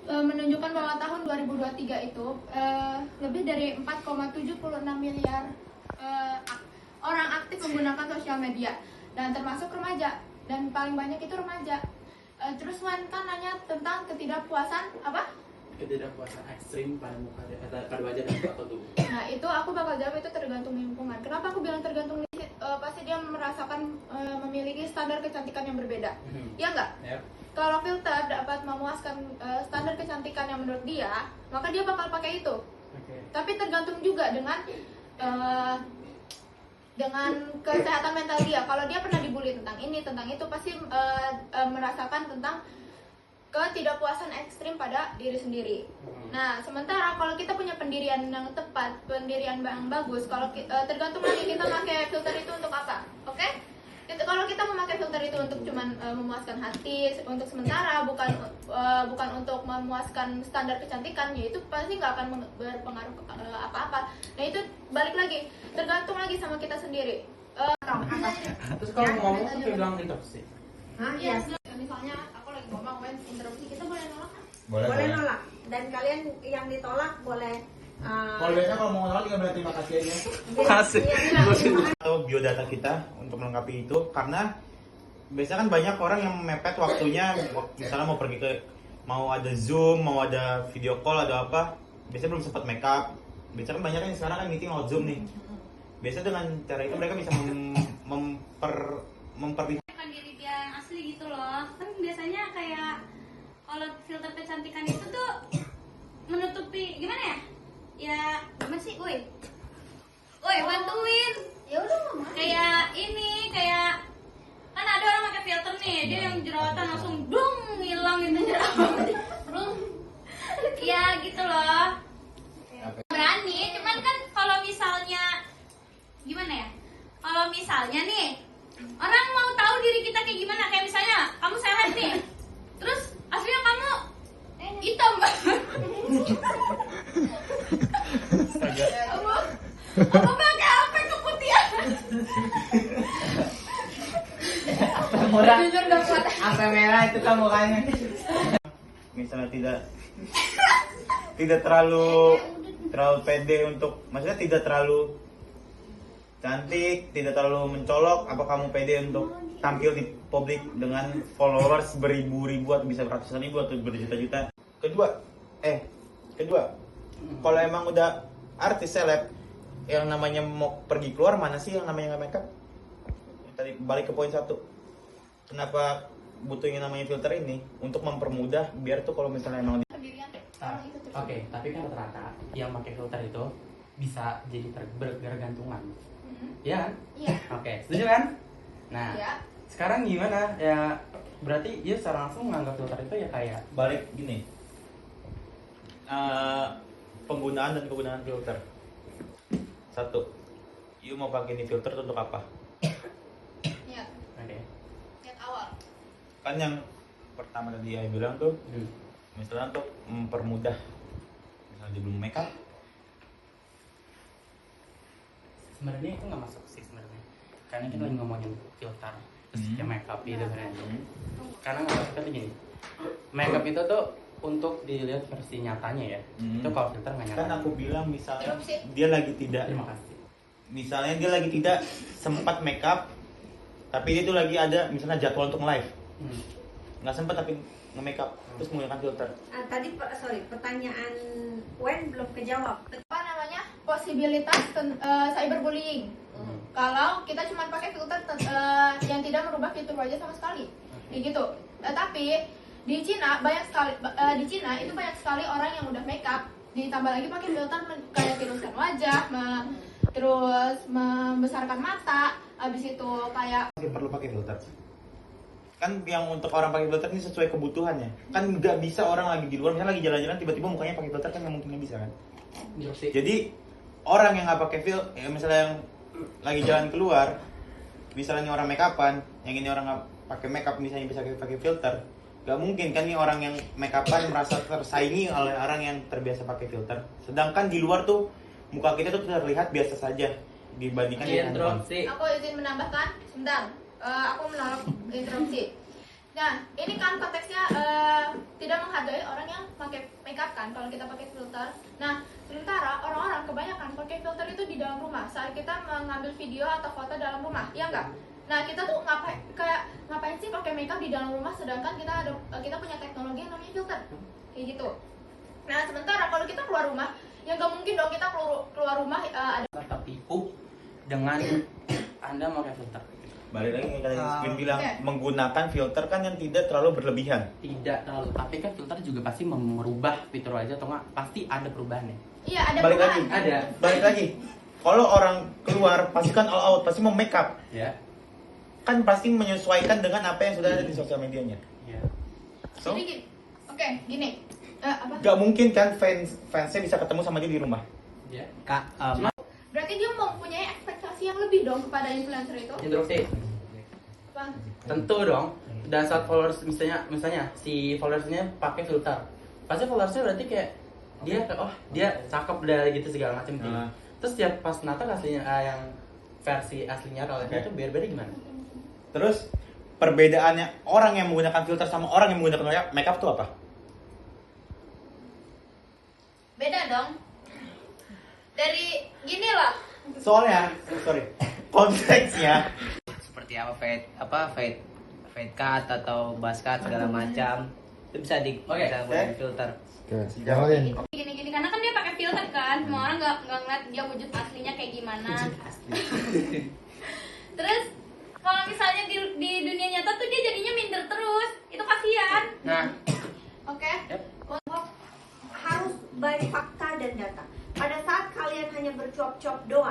Menunjukkan bahwa tahun 2023 itu lebih dari 4,76 miliar orang aktif menggunakan sosial media dan termasuk remaja, dan paling banyak itu remaja. Terus Wan kan nanya tentang ketidakpuasan apa? Ketidakpuasan ekstrim pada wajah dan foto tubuh. Nah itu aku bakal jawab itu tergantung lingkungan. Kenapa aku bilang tergantung? Pasti dia merasakan memiliki standar kecantikan yang berbeda, ya enggak? Yep. Kalau filter dapat memuaskan standar kecantikan yang menurut dia, maka dia bakal pakai itu. Okay. Tapi tergantung juga dengan kesehatan mental dia. Kalau dia pernah dibully tentang ini, tentang itu, pasti merasakan tentang ketidakpuasan ekstrim pada diri sendiri. Nah, sementara kalau kita punya pendirian yang tepat, pendirian yang bagus, kalau tergantung lagi kita pakai filter itu untuk apa, oke? Okay? Kalau kita memakai filter itu untuk cuman memuaskan hati untuk sementara, bukan untuk memuaskan standar kecantikan, ya itu pasti nggak akan berpengaruh apa-apa. Nah itu balik lagi, tergantung lagi sama kita sendiri. Terus kalau ngomong tuh kayak bilang interupsi. Hah? Iya. Misalnya aku lagi ngomong interupsi, kita boleh nolak kan? Boleh nolak. Dan kalian yang ditolak boleh. Kalau biasanya kalau mau nolak tinggal bilang terima kasih aja. Kasih. Atau biodata kita untuk melengkapi itu, karena biasanya kan banyak orang yang mepet waktunya, misalnya mau ada Zoom, mau ada video call, ada apa, biasanya belum sempat make up. Biasanya kan banyak yang sekarang kan meeting lewat Zoom nih. Biasanya dengan cara itu mereka bisa memperlihatkan diri dia yang asli gitu loh. Kan biasanya kayak kalau filter kecantikan itu tuh menutupi gimana ya? Ya gimana sih, woi bantuin. Ya udah mama. Kayak ini, kayak kan ada orang pakai filter nih, dia yang jerawatan langsung dong hilang itu jerawat. Ya gitu loh. Berani, cuman kan kalau misalnya gimana ya? Kalau misalnya nih orang mau tahu diri kita kayak gimana, kayak misalnya kamu sehat nih, terus aslinya kamu hitam. Apa pakai apa keputihan? Murah. Sampai merah itu kan mukanya. misalnya tidak terlalu pede untuk, maksudnya tidak terlalu cantik, tidak terlalu mencolok, apa kamu pede untuk tampil di publik dengan followers beribu-ribu atau bisa ratusan ribu atau berjuta-juta? Kedua, kalau emang udah artis seleb yang namanya mau pergi keluar, mana sih yang namanya nggak makeup? Tadi balik ke poin 1, kenapa butuh yang namanya filter ini untuk mempermudah biar tuh kalau misalnya emang Oke, tapi kan rata-rata yang pakai filter itu bisa jadi bergantungan. Iya kan? Iya. Oke, setuju kan? Nah, Iya. sekarang gimana? Ya berarti ya secara langsung menganggap filter itu ya kayak balik gini. Penggunaan dan kegunaan filter. 1, you mau pakai ini filter untuk apa? Iya. oke. Lihat awal. Kan yang pertama tadi saya bilang tuh, misalnya untuk mempermudah, misalnya dia belum make up, Sebenarnya itu nggak masuk sih sebenarnya. Karena kita lagi ngomongin filter, terus ya makeup itu sebenarnya. Karena nggak kita tuh gini, makeup itu tuh untuk dilihat versi nyatanya ya. Itu kalau filter nggak nyata. kan aku bilang misalnya dia lagi tidak, Terima kasih. misalnya dia lagi tidak sempat make up, tapi dia tuh lagi ada misalnya jadwal untuk live, nggak sempat tapi nge-make up, terus menggunakan filter. Tadi pertanyaan Wen belum kejawab. Apa namanya? Posibilitas cyberbullying. Kalau kita cuma pakai filter yang tidak merubah fitur wajah sama sekali, kayak gitu. Tapi di Cina banyak sekali, itu banyak sekali orang yang udah make up, ditambah lagi pakai filter kayak tiruskan wajah, terus membesarkan mata, habis itu kayak Perlu pakai filter. Kan yang untuk orang pakai filter ini sesuai kebutuhannya. Kan nggak bisa orang lagi di luar, misalnya lagi jalan-jalan tiba-tiba mukanya pakai filter, kan nggak mungkin, nggak bisa kan. Jadi orang yang nggak pakai filter, misalnya yang lagi jalan keluar, misalnya orang make upan, yang ini orang nggak pakai make up misalnya bisa pakai filter, nggak mungkin kan nih orang yang make upan merasa tersaingi oleh orang yang terbiasa pakai filter. Sedangkan di luar tuh muka kita tuh terlihat biasa saja dibandingkan dengan Interupsi. aku izin menambahkan, sebentar, aku menolak interupsi. Nah, ini kan konteksnya tidak menghargai orang yang pakai makeup kan kalau kita pakai filter. Nah, sementara orang-orang kebanyakan pakai filter itu di dalam rumah saat kita mengambil video atau foto dalam rumah, ya enggak? Nah, kita tuh ngapain sih pakai makeup di dalam rumah sedangkan kita punya teknologi yang namanya filter. Kayak gitu. Nah, sementara kalau kita keluar rumah, ya nggak mungkin dong kita keluar rumah ada tertipu dengan Anda pakai filter. Balik lagi kayak tadi Queen bilang, Oke. menggunakan filter kan yang tidak terlalu berlebihan. Tidak terlalu, tapi kan filter juga pasti merubah fitur wajah atau enggak, pasti ada perubahannya. iya ada Balik perubahan. lagi. Ada. Balik lagi. Kalau orang keluar pasti kan all out, pasti mau make up. Ya. Kan pasti menyesuaikan dengan apa yang sudah ada di sosial medianya. Ya. So, Jadi gini. Oke, gini. Apa? gak mungkin kan fansnya bisa ketemu sama dia di rumah. Ya. Kak, Berarti dia mempunyai ekspektasi yang lebih dong kepada influencer itu. Instruksi. Apa? Tentu dong. Dan saat followers misalnya si followersnya pakai filter, pasti followersnya berarti kayak dia cakep dari gitu segala macam gitu. Ah. Terus tiap pas nata aslinya yang versi aslinya kalau itu beda gimana? Terus perbedaannya orang yang menggunakan filter sama orang yang menggunakan makeup tuh apa? Beda dong. Dari gini loh. Soalnya, konteksnya seperti apa fade cut atau buzz cut segala macam itu bisa bisa buat filter. Gini karena kan dia pakai filter kan, semua orang nggak ngeliat dia wujud aslinya kayak gimana. Terus kalau misalnya di dunia nyata tuh dia jadinya minder terus, itu kasihan. Nah, Oke. Harus by fakta dan data. Pada saat kalian hanya bercuap-cuap doang